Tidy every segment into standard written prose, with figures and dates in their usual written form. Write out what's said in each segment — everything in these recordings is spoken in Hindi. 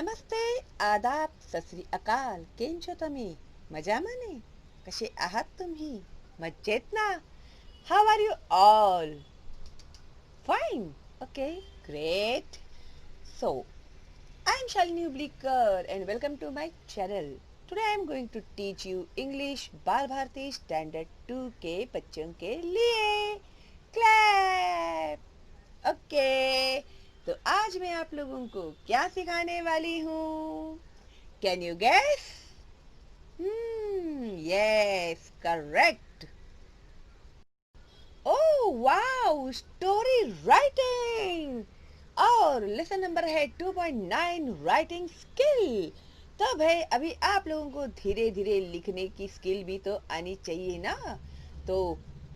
नमस्ते, आदाब, सत श्री अकाल. केम छो तुम्ही? मजाમાં ને? कसे आहात तुम्ही? मजेत ना? How are you all? Fine. Okay, great. So, I am Shalini Ublikar and welcome to my channel. Today I am going to teach you English बाल भारती स्टैंडर्ड 2 के बच्चों के लिए. Clap. ओके, तो आज मैं आप लोगों को क्या सिखाने वाली हूँ? Can you guess? Yes, correct. Oh wow, story writing. और लेसन नंबर है 2.9 राइटिंग स्किल. तो भाई अभी आप लोगों को धीरे धीरे लिखने की स्किल भी तो आनी चाहिए ना. तो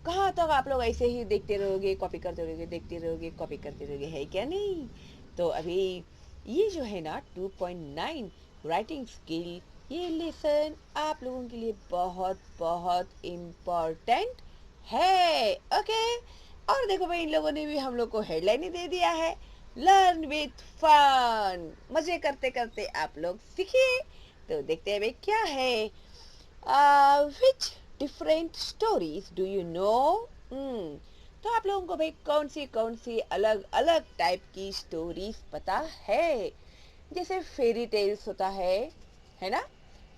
कहाँ तक आप लोग ऐसे ही देखते रहोगे, कॉपी करते रहोगे, देखते रहोगे, कॉपी करते रहोगे, है क्या नहीं? तो अभी ये जो है ना 2.9 राइटिंग स्किल, ये लेसन आप लोगों के लिए बहुत बहुत इम्पोर्टेंट है. ओके. और देखो भाई, इन लोगों ने भी हम लोग को हेडलाइन ही दे दिया है, लर्न विथ फन. मजे करते करते आप लोग सीखिए. तो देखते हैं भाई क्या है. Which different stories do you know? तो आप लोगों को भाई कौन सी अलग अलग टाइप की स्टोरीज पता है? जैसे फेरी टेल्स होता है ना?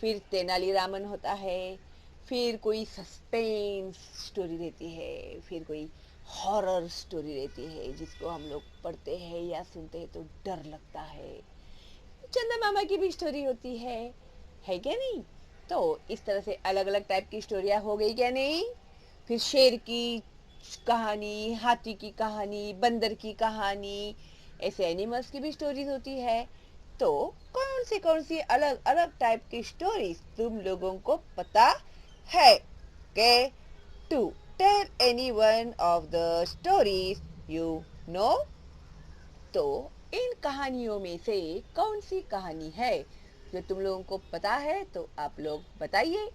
फिर तेनालीरामन होता है, फिर कोई सस्पेंस स्टोरी रहती है, फिर कोई हॉरर स्टोरी रहती है जिसको हम लोग पढ़ते हैं या सुनते हैं तो डर लगता है. चंदा मामा की भी स्टोरी होती है क्या नहीं? तो इस तरह से अलग अलग टाइप की स्टोरियां हो गई क्या नहीं? फिर शेर की कहानी, हाथी की कहानी, बंदर की कहानी, ऐसे एनिमल्स की भी स्टोरीज होती है. तो कौन सी अलग अलग टाइप की स्टोरीज तुम लोगों को पता है? के to tell any one of the stories you know. तो इन कहानियों में से कौन सी कहानी है जो तुम लोगों को पता है? तो आप लोग बताइए.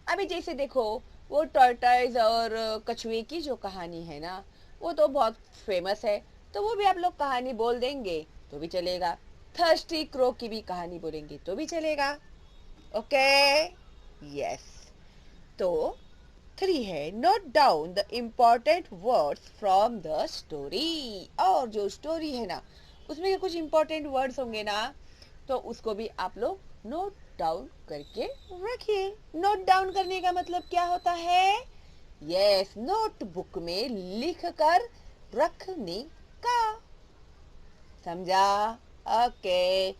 अभी जैसे देखो, वो टॉर्टोइज और कछुए की जो कहानी है ना, वो तो बहुत फेमस है, तो वो भी आप लोग कहानी बोल देंगे तो भी चलेगा. थर्स्टी क्रो की भी कहानी बोलेंगे तो भी चलेगा. ओके. यस. तो 3 है, note down the important words from the story. और जो स्टोरी है ना, उसमें कुछ इम्पोर्टेंट वर्ड्स होंगे ना, तो उसको भी आप लोग नोट डाउन करके रखिए. नोट डाउन करने का मतलब क्या होता है? यस, नोटबुक में लिख कर रखने का. समझा? ओके.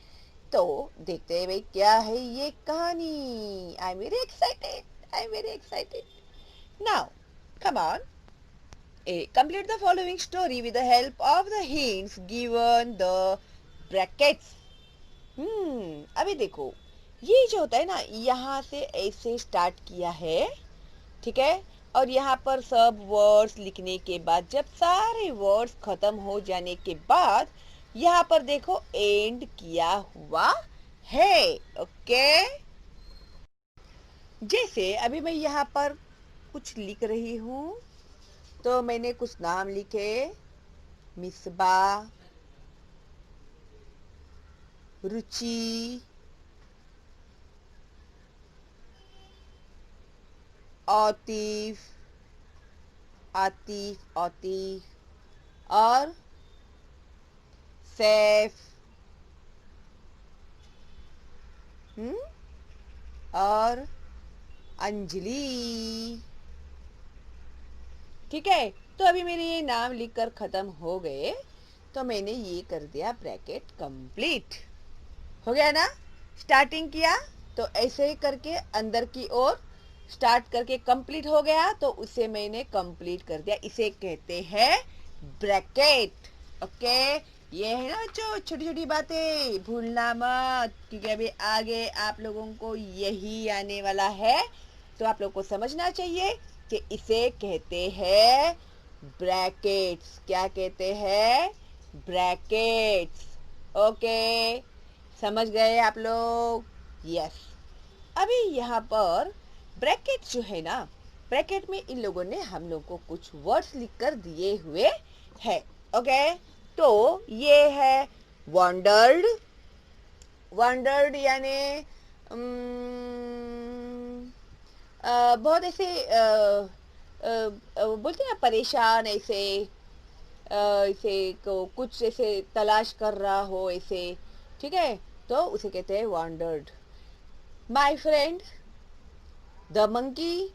तो देखते हैं भाई क्या है ये कहानी. I am very excited, I am very excited. Now come on. Complete the following story with the help of the hints given the brackets. अभी देखो, ये जो होता है ना, यहाँ से ऐसे स्टार्ट किया है, ठीक है? और यहाँ पर सब वर्ड्स लिखने के बाद, जब सारे वर्ड्स खत्म हो जाने के बाद, यहाँ पर देखो एंड किया हुआ है. ओके. जैसे अभी मैं यहाँ पर कुछ लिख रही हूँ, तो मैंने कुछ नाम लिखे, मिसबा, रुचि, आतिफ, आतिफ, आतिफ और सैफ, और अंजलि. ठीक है. तो अभी मेरे ये नाम लिखकर खत्म हो गए, तो मैंने ये कर दिया ब्रैकेट कंप्लीट. हो गया ना? स्टार्टिंग किया तो ऐसे ही करके अंदर की ओर स्टार्ट करके कंप्लीट हो गया, तो उसे मैंने कंप्लीट कर दिया. इसे कहते हैं ब्रैकेट. ओके. ये है ना जो छोटी छोटी बातें, भूलना मत, क्योंकि अभी आगे आप लोगों को यही आने वाला है. तो आप लोग को समझना चाहिए कि इसे कहते हैं ब्रैकेट्स. क्या कहते हैं? ब्रैकेट्स. ओके. समझ गए आप लोग? यस. अभी यहाँ पर ब्रैकेट जो है ना, ब्रैकेट में इन लोगों ने हम लोग को कुछ वर्ड्स लिखकर दिए हुए हैं. ओके. तो ये है वॉन्डर्ड, वॉन्डर्ड यानी बहुत ऐसे बोलते हैं ना परेशान ऐसे, इसे को कुछ ऐसे तलाश कर रहा हो ऐसे, ठीक है, तो उसे कहते हैं wondered. My friend the monkey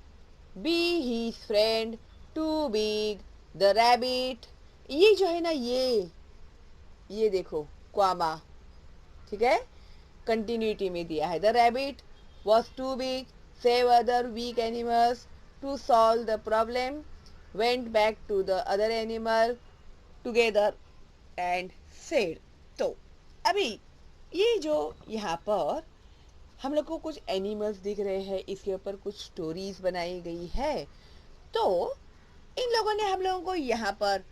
be his friend too big the rabbit. ये जो है ना, ये देखो क्वामा, ठीक है, कंटिन्यूटी में दिया है। The rabbit was too big save other weak animals to solve the problem went back to the other animal together and said. तो अभी ये जो यहाँ पर हम लोग को कुछ एनिमल्स दिख रहे हैं, इसके ऊपर कुछ स्टोरीज बनाई गई है। तो इन लोगों ने हम लोगों को यहाँ पर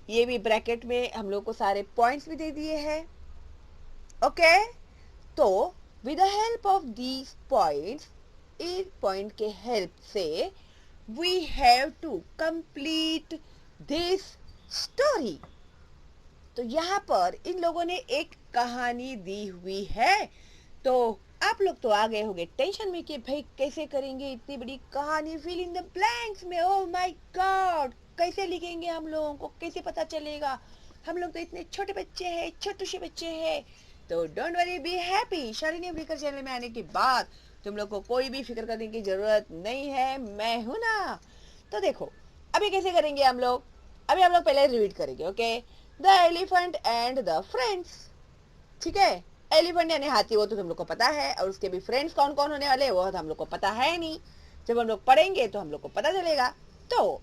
ये भी ब्रैकेट में हम लोग को सारे पॉइंट्स भी दे दिए हैं। ओके, तो with the help of these points, इन पॉइंट के हेल्प से we have to complete this story. तो यहाँ पर इन लोगों ने एक कहानी दी हुई है। तो आप लोग तो आ गए होंगे टेंशन में कि भाई कैसे करेंगे इतनी बड़ी कहानी, फिल इन द ब्लैंक्स में। ओह माय गॉड, कैसे लिखेंगे हम लोगों को, कैसे पता चलेगा? हम लोग तो इतने छोटे बच्चे हैं, छोटे से बच्चे हैं। तो don't worry, be happy. Shalini Abrikar channel में आने के बाद तुम लोग को कोई भी फिक्र करने की जरूरत नहीं है, मैं हूं ना। तो देखो अभी कैसे करेंगे हम लोग। अभी हम लोग पहले रीड करेंगे। Okay, the elephant and the friends, ठीक है। एलिफेंट यानी हाथी, वो तो तुम लोग को पता है, और उसके भी फ्रेंड्स कौन कौन होने वाले वो तो हम लोग को पता है नहीं। जब हम लोग पढ़ेंगे तो हम लोग को पता चलेगा। तो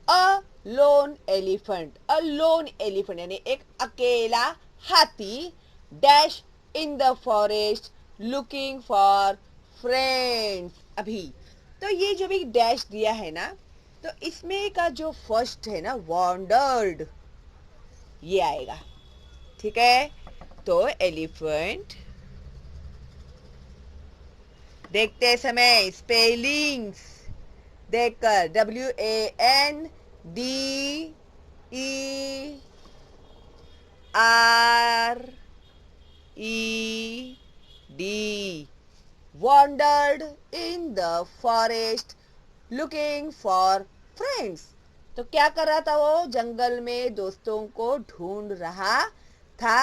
अ लोन एलिफेंट, अ लोन एलिफेंट यानी एक अकेला हाथी, dash in the forest looking for friends. अभी तो ये जो भी डैश दिया है ना, तो इसमें का जो फर्स्ट है ना, वॉन्डर्ड, ये आएगा, ठीक है। तो एलिफेंट देखते समय स्पेलिंग्स देखकर, WANDERED, wandered in the forest looking for friends। तो क्या कर रहा था वो? जंगल में दोस्तों को ढूंढ रहा था।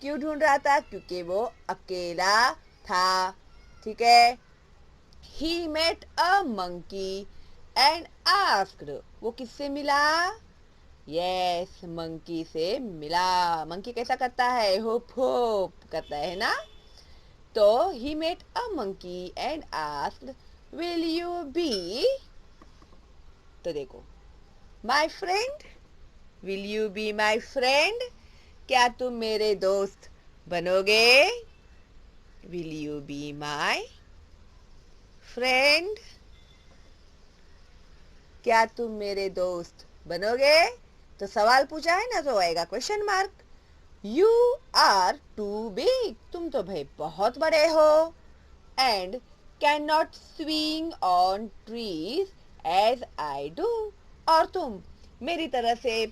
क्यों ढूंढ रहा था? क्योंकि वो अकेला था, ठीक है। He met a monkey and asked, वो किससे मिला? यस, मंकी से मिला। मंकी कैसा करता है? हुप हुप करता है ना। तो he met a monkey and asked, will you be, तो देखो, my friend, will you be my friend, क्या तुम मेरे दोस्त बनोगे? will you be my friend, क्या तुम मेरे दोस्त बनोगे? तो सवाल पूछा है ना, तो आएगा question mark. You are too big, तुम तो भाई बहुत बड़े हो। And can not swing on trees as I do, और तुम मेरी तरह से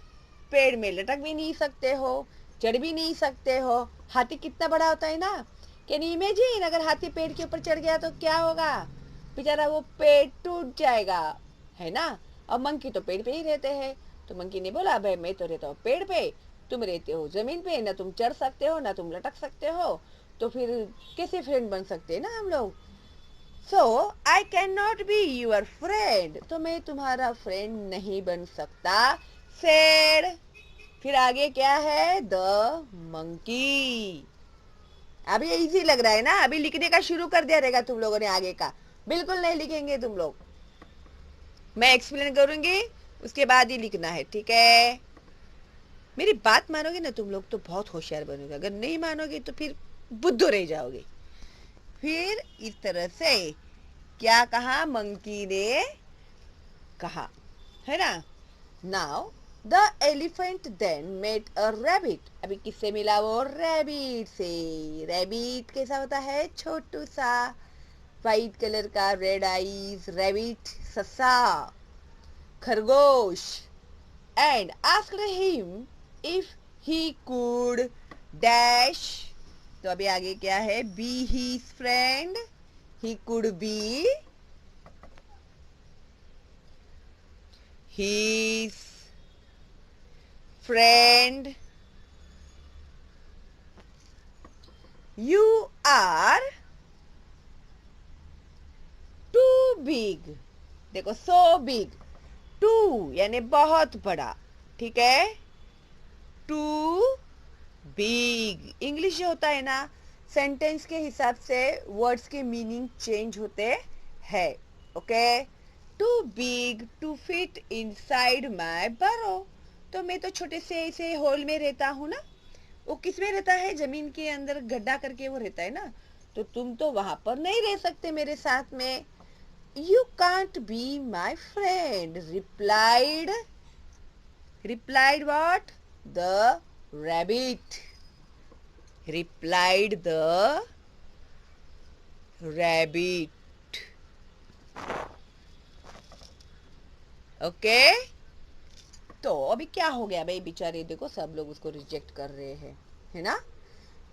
पेड़ में लटक भी नहीं सकते हो, चढ़ भी नहीं सकते हो। हाथी कितना बड़ा होता है ना, कैन यू इमेजिन अगर हाथी पेड़ के ऊपर चढ़ गया तो क्या होगा? बेचारा वो पेड़ टूट जाएगा, है ना। और मंकी तो पेड़ पे ही रहते हैं। तो मंकी ने बोला, भाई मैं तो रहता हूँ पेड़ पे, तुम रहते हो जमीन पे, ना तुम चढ़ सकते हो ना तुम लटक सकते हो, तो फिर कैसे फ्रेंड बन सकते हैं ना हम लोग। So I can not be your friend, तो मैं तुम्हारा फ्रेंड नहीं बन सकता। सेड, फिर आगे क्या है? The monkey. अभी इजी लग रहा है ना, अभी लिखने का शुरू कर दिया रहेगा तुम लोगों ने, आगे का बिल्कुल नहीं लिखेंगे तुम लोग। मैं एक्सप्लेन करूंगी, उसके बाद ही लिखना है, ठीक है। मेरी बात मानोगे ना तुम लोग तो बहुत होशियार बनोगे, अगर नहीं मानोगे तो फिर बुद्धू रह जाओगे। फिर इस तरह से क्या कहा मंकी ने? कहा है ना। Now the elephant then met a rabbit, अभी किससे मिला वो? रैबिट से। रैबिट कैसा होता है? छोटू सा, वाइट कलर का, रेड आईज, रैबिट ससा, खरगोश। and asked him if he could dash, तो अभी आगे क्या है? Be his friend, he could be his friend, you are too big. देखो, सो बिग, टू यानी बहुत बड़ा, ठीक है? टू बिग इंग्लिश जो होता है ना, सेंटेंस के हिसाब से वर्ड्स के मीनिंग चेंज होते हैं। Okay, too big to fit inside my burrow. तो मैं तो छोटे से ऐसे होल में रहता हूँ ना। वो किस में रहता है? जमीन के अंदर गड्ढा करके वो रहता है ना। तो तुम तो वहां पर नहीं रह सकते मेरे साथ में। You can't be my friend, replied what? The rabbit. Replied the rabbit. Okay, तो अभी क्या हो गया भाई? बेचारे देखो, सब लोग उसको रिजेक्ट कर रहे हैं, है ना?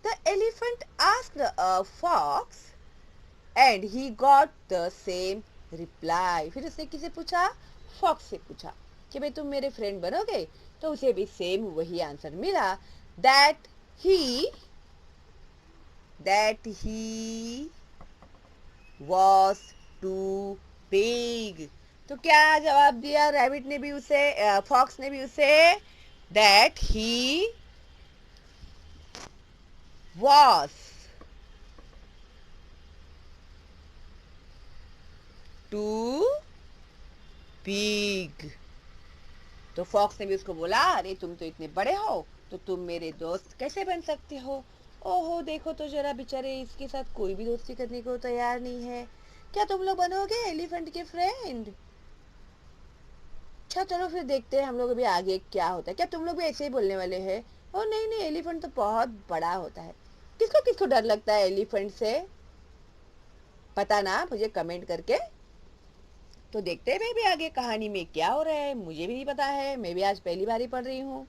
The elephant asked a fox and he got the same reply. फिर उसने किसे पूछा? फॉक्स से पूछा कि भाई तुम मेरे फ्रेंड बनोगे? तो उसे भी सेम वही आंसर मिला, that he was too big। तो क्या जवाब दिया रैबिट ने भी उसे, फॉक्स ने भी उसे? That he was too big। तो फॉक्स ने भी उसको बोला, अरे तुम तो इतने बड़े हो, तो तुम मेरे दोस्त कैसे बन सकते हो? ओहो, देखो तो जरा, बेचारे इसके साथ कोई भी दोस्ती करने को तैयार नहीं है। क्या तुम लोग बनोगे एलिफेंट के फ्रेंड? अच्छा, चलो फिर देखते हैं हम लोग अभी आगे क्या होता है। क्या तुम लोग भी ऐसे ही बोलने वाले हैं? ओ नहीं नहीं, एलिफेंट तो बहुत बड़ा होता है। किसको किसको डर लगता है एलिफेंट से? पता ना मुझे कमेंट करके। तो देखते हैं भाई भी आगे कहानी में क्या हो रहा है। मुझे भी नहीं पता है, मैं भी आज पहली बार ही पढ़ रही हूँ।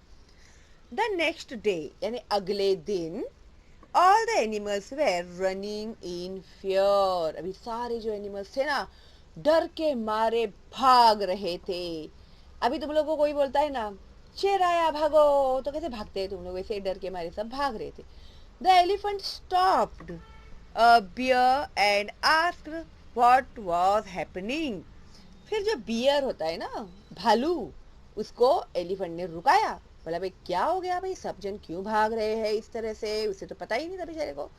द नेक्स्ट डे यानी अगले दिन, all the animals were running in fear. अभी सारे जो एनिमल्स थे ना, डर के मारे भाग रहे थे। अभी तुम लोग को कोई बोलता है ना, शेर आया भागो, तो कैसे भागते हैं तुम लोग? वैसे डर के मारे सब भाग रहे थे। The elephant stopped a bear and asked what was happening. फिर जो बियर होता है ना, भालू, उसको एलिफेंट ने रुकाया। बोला, भाई क्या हो गया भाई, सब जन क्यों भाग रहे हैं इस तरह से? उसे तो पता ही नहीं था बेचारे को।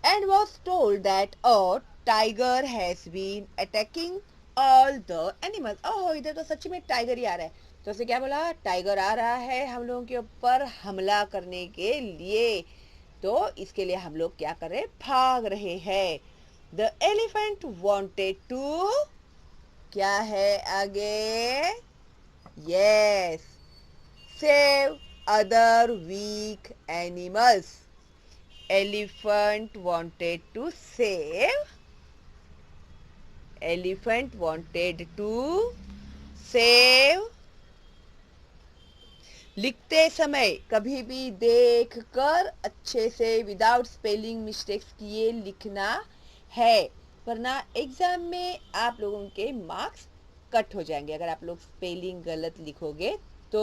And was told that a tiger has been attacking all the animals। ओह, इधर तो सच में टाइगर ही आ रहा है। तो उसे क्या बोला? टाइगर आ रहा है हम लोगों के ऊपर हमला करने के लिए। तो इसके लिए हम लोग क्या कर रहे हैं? भाग रहे हैं। द एलिफेंट वॉन्टेड टू, क्या है आगे? Yes, save other weak animals. Elephant wanted to save, elephant wanted to save। लिखते समय कभी भी देख कर अच्छे से विदाउट स्पेलिंग मिस्टेक्स किए लिखना है, वरना एग्जाम में आप लोगों के मार्क्स कट हो जाएंगे अगर आप लोग स्पेलिंग गलत लिखोगे तो।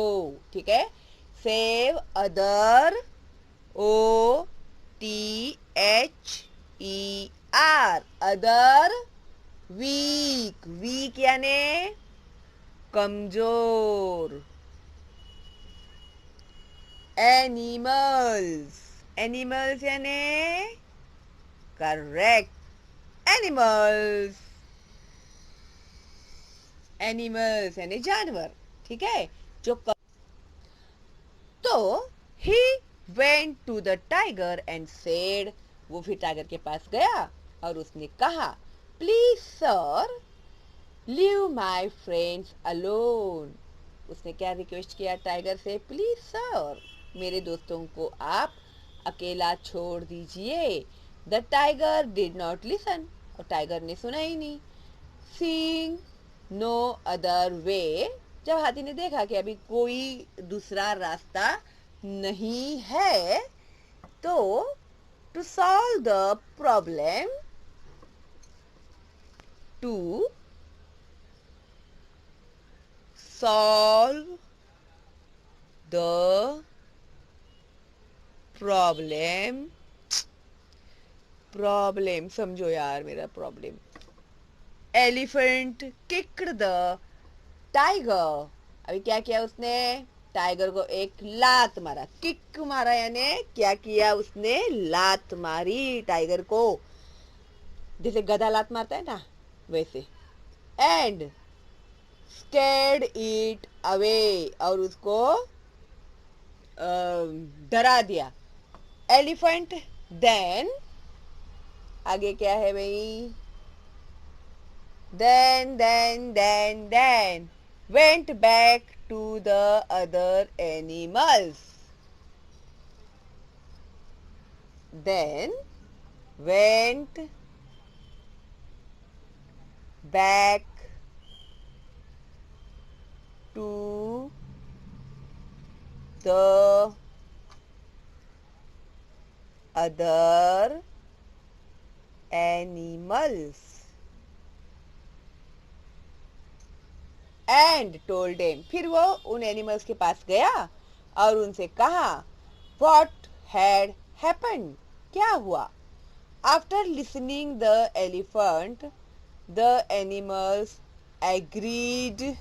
ठीक है? Save other, O T H E R, other weak. Weak यानी कमजोर। एनिमल्स, एनिमल्स यानी करेक्ट, एनिमल्स, एनिमल्स यानी जानवर। ठीक है? जो तो ही went to the tiger and said, वो फिर टाइगर के पास गया और उसने कहा, please sir leave my friends alone. उसने क्या रिक्वेस्ट किया टाइगर से? प्लीज सर, मेरे दोस्तों को आप अकेला छोड़ दीजिए। The tiger did not listen, और टाइगर ने सुना ही नहीं। सीइंग नो अदर वे, जब हाथी ने देखा कि अभी कोई दूसरा रास्ता नहीं है, तो To solve the problem, to solve the problem, problem समझो यार मेरा problem. Elephant kicked the tiger. अभी क्या किया उसने? टाइगर को एक लात मारा। किक मारा यानी क्या किया उसने? लात मारी टाइगर को, जैसे गधा लात मारता है ना वैसे। एंड स्कैर्ड इट अवे, और उसको डरा दिया। एलिफेंट देन, आगे क्या है भाई? Then went back to the other animals. Then went back to the other animals and told them, फिर वो उन एनिमल्स के पास गया और उनसे कहा what had happened, क्या हुआ? After listening the elephant, the animals agreed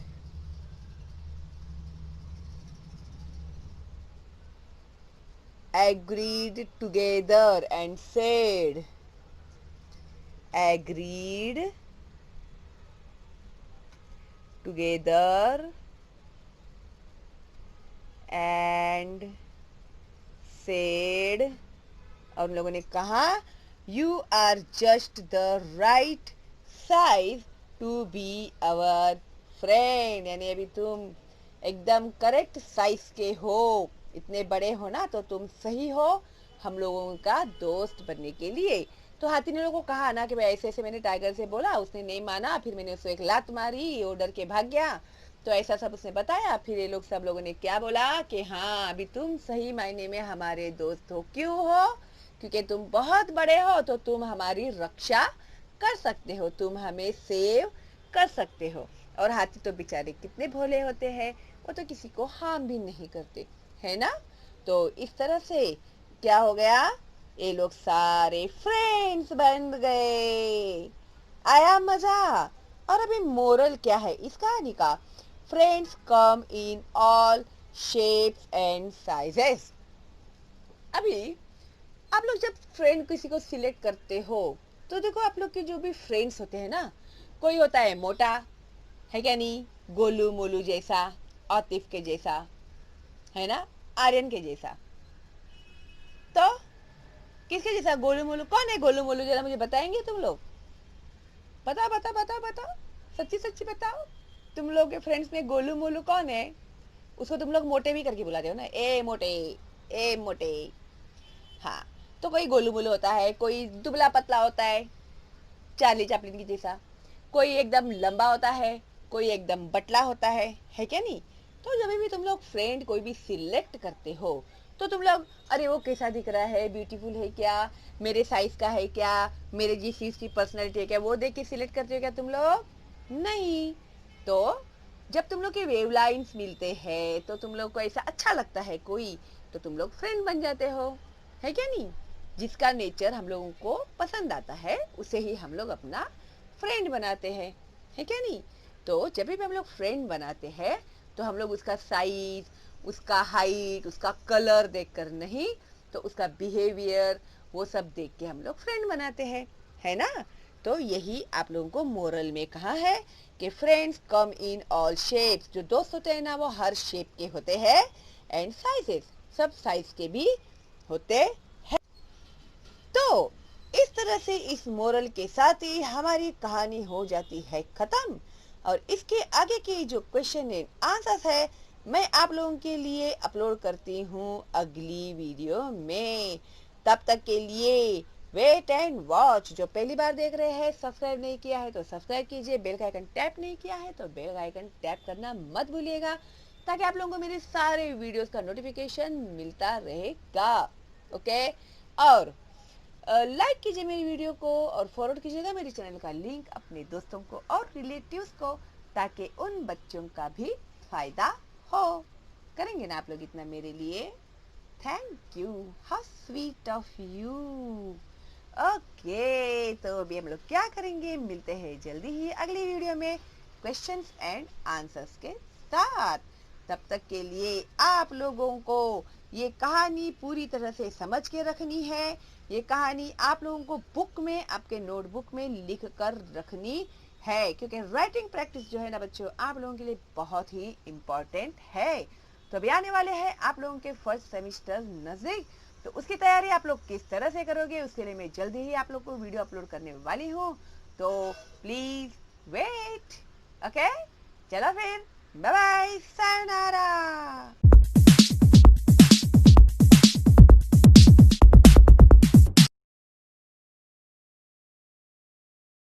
together and said, agreed together and said, और उन लोगों ने कहा you are just the right size to be our friend, यानी अभी तुम एकदम करेक्ट साइज के हो, इतने बड़े हो ना, तो तुम सही हो हम लोगों का दोस्त बनने के लिए। तो हाथी ने लोगों को कहा ना कि भाई ऐसे ऐसे मैंने टाइगर से बोला, उसने नहीं माना, फिर मैंने उसको एक लात मारी, वो डर के भाग गया। तो ऐसा सब उसने बताया। फिर ये लोग सब लोगों ने क्या बोला कि हाँ अभी तुम सही मायने में हमारे दोस्त हो। क्यों हो? क्योंकि तुम बहुत बड़े हो, तो तुम हमारी रक्षा कर सकते हो, तुम हमें सेव कर सकते हो। और हाथी तो बेचारे कितने भोले होते हैं, वो तो किसी को हार्म भी नहीं करते, है ना? तो इस तरह से क्या हो गया? ये लोग सारे फ्रेंड्स बन गए। आया मजा? और अभी मोरल क्या है इस कहानी का? Friends come in all shapes and sizes. अभी आप लोग जब फ्रेंड किसी को सिलेक्ट करते हो, तो देखो आप लोग के जो भी फ्रेंड्स होते हैं ना, कोई होता है मोटा, है क्या नहीं? गोलू मोलू जैसा, आतिफ के जैसा, है ना? आर्यन के जैसा। तो किसके जैसा गोलू मोलू? कौन है गोलू मोलू? जरा मुझे बताएंगे तुम लोग? बताओ बताओ बताओ बताओ, सच्ची सच्ची बताओ। तुम लोग के फ्रेंड्स में गोलू मोलू कौन है? उसको तुम लोग मोटे भी करके बुलाते हो ना, ए मोटे, ए मोटे। हाँ, तो कोई गोलू मोलू होता है, कोई दुबला पतला होता है चार्ली चैपलिन की जैसा, कोई एकदम लंबा होता है, कोई एकदम बटला होता है क्या नहीं? तो जब भी तुम लोग फ्रेंड कोई भी सिलेक्ट करते हो, तो तुम लोग अरे वो कैसा दिख रहा है, ब्यूटीफुल है क्या, मेरे साइज का है क्या, मेरे जिस चीज की पर्सनैलिटी है क्या, वो देख के सिलेक्ट करते हो क्या तुम लोग? नहीं। तो जब तुम लोग के वेवलाइंस मिलते हैं, तो तुम लोग को ऐसा अच्छा लगता है कोई, तो तुम लोग फ्रेंड बन जाते हो, है क्या नहीं? जिसका नेचर हम लोगों को पसंद आता है उसे ही हम लोग अपना फ्रेंड बनाते हैं, है क्या नहीं? तो जब भी हम लोग फ्रेंड बनाते हैं, तो हम लोग उसका साइज, उसका हाइट, उसका कलर देखकर नहीं, तो उसका बिहेवियर, वो सब देख के हम लोग फ्रेंड बनाते हैं, है ना? तो यही आप लोगों को मोरल में कहा है कि friends come in all shapes. जो दोस्त होते हैं ना, वो हर शेप के होते हैं, एंड साइजेस, सब साइज के भी होते। तो इस तरह से इस मोरल के साथ ही हमारी कहानी हो जाती है खत्म। और इसके आगे के जो क्वेश्चन एंड आंसर्स है, मैं आप लोगों के लिए अपलोड करती हूँ अगली वीडियो में। तब तक के लिए वेट एंड वॉच। जो पहली बार देख रहे हैं, सब्सक्राइब नहीं किया है तो सब्सक्राइब कीजिए, बेल का आइकन टैप नहीं किया है तो बेल का आइकन टैप करना मत भूलिएगा, ताकि आप लोगों को मेरे सारे वीडियोस का नोटिफिकेशन मिलता रहेगा। ओके? और लाइक कीजिए मेरी वीडियो को और फॉरवर्ड कीजिएगा मेरे चैनल का लिंक अपने दोस्तों को और रिलेटिव्स को, ताकि उन बच्चों का भी फायदा हो। करेंगे ना आप लोग इतना मेरे लिए? Thank you, how sweet of you. Okay, तो अभी हम लोग क्या करेंगे, मिलते हैं जल्दी ही अगली वीडियो में क्वेश्चंस एंड आंसर्स के साथ। तब तक के लिए आप लोगों को ये कहानी पूरी तरह से समझ के रखनी है। ये कहानी आप लोगों को बुक में, आपके नोटबुक में लिख कर रखनी है, क्योंकि राइटिंग प्रैक्टिस जो है ना बच्चों, आप लोगों के लिए बहुत ही इम्पोर्टेंट है। तो अभी आने वाले हैं आप लोगों के फर्स्ट सेमिस्टर नजदीक, तो उसकी तैयारी आप लोग किस तरह से करोगे, उसके लिए मैं जल्दी ही आप लोग को वीडियो अपलोड करने वाली हूँ, तो प्लीज वेट। ओके, चलो फिर, बाय बाय, सायोनारा।